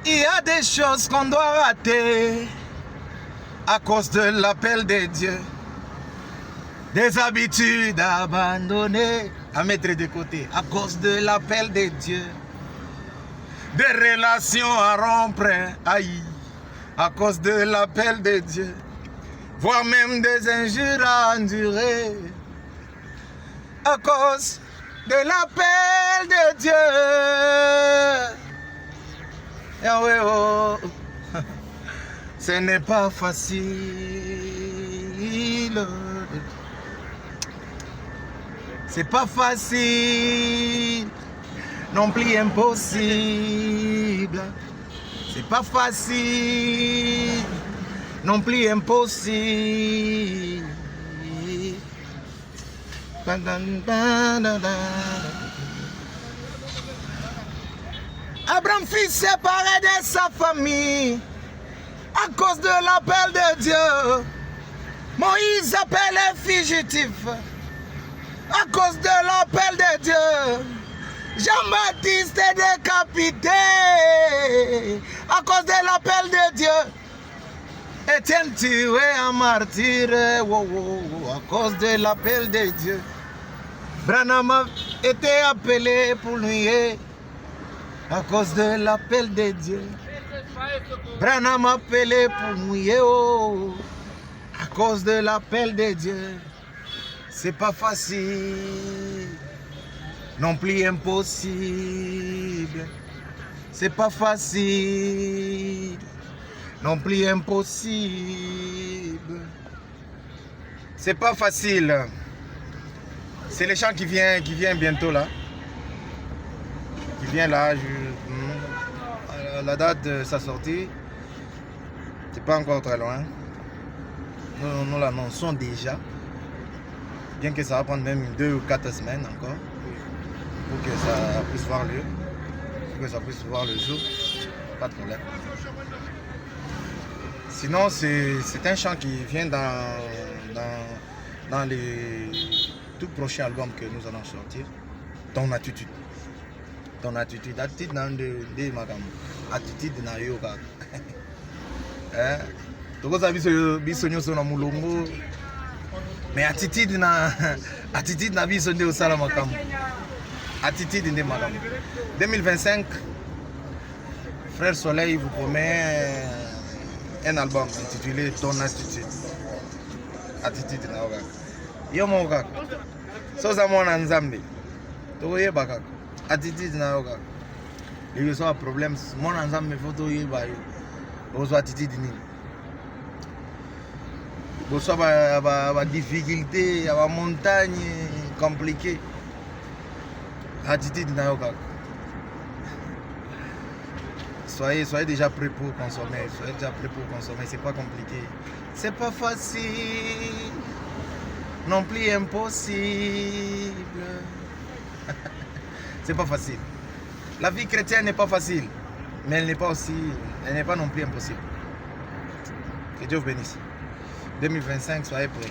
Il y a des choses qu'on doit rater à cause de l'appel de Dieu. Des habitudes abandonnées à mettre de côté à cause de l'appel de Dieu. Des relations à rompre, aïe, à cause de l'appel de Dieu. Voire même des injures à endurer à cause de l'appel de Dieu. Yahweh, oh, ce n'est pas facile, c'est pas facile, non plus impossible, c'est pas facile, non plus impossible. Abraham fut séparé de sa famille à cause de l'appel de Dieu. Moïse appelé fugitif à cause de l'appel de Dieu. Jean-Baptiste est décapité à cause de l'appel de Dieu. Étienne tué en martyr à cause de l'appel de Dieu. Branham a été appelé pour nuire à cause de l'appel de Dieu. Branham a appelé pour mouiller à cause de l'appel de Dieu. C'est pas facile, non plus impossible. C'est pas facile, non plus impossible. C'est pas facile. C'est le chant qui vient bientôt là. Qui vient là, la date de sa sortie, c'est pas encore très loin. Nous l'annonçons déjà. Bien que ça va prendre même 2 ou 4 semaines encore pour que ça puisse voir lieu. Pour que ça puisse voir le jour. Pas de problème. Sinon, c'est un chant qui vient dans les tout prochains albums que nous allons sortir. Ton attitude. Ton attitude. Attitude dans de madame. Attitude dans yoga. Tokoza biso nyoso na mulongo. Mais attitude na biso nde osala makambo. Attitude nde madame. 2025, Frère Soleil vous promet un album intitulé Ton attitude. Attitude na yoga. Yo mo kaka. Soza mona nzambe. Tokoyeba kaka. Attitude na yoga. Il y a un problème. Mon ensemble me faut tout y aller. Aux attitudes ni. Aux difficultés, à montagne compliquée. Attitude na yoga. Soyez déjà prêts pour consommer. Soyez déjà prêts pour consommer. C'est pas compliqué. C'est pas facile. Non plus impossible. C'est pas facile. La vie chrétienne n'est pas facile, mais elle n'est pas non plus impossible. Que Dieu vous bénisse. 2025, soyez prêts.